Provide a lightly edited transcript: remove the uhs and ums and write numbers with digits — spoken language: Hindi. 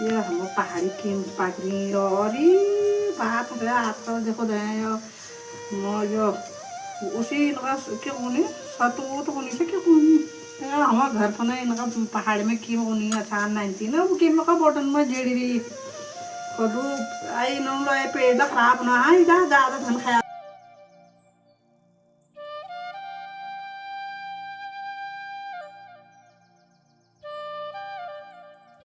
ये हम पहाड़ी की पाकरी और ये बात है आजकल देखो दे यो उसी इनका क्या होनी सतू तो होनी से क्या होनी यार हमारे घर पर ना इनका पहाड़ में की होनी अच्छा 19 ना वो की मका बॉटन में जेड़ी रही कदू आई नौ लो पेड़ खराब ना आई जा ज्यादा धन खाया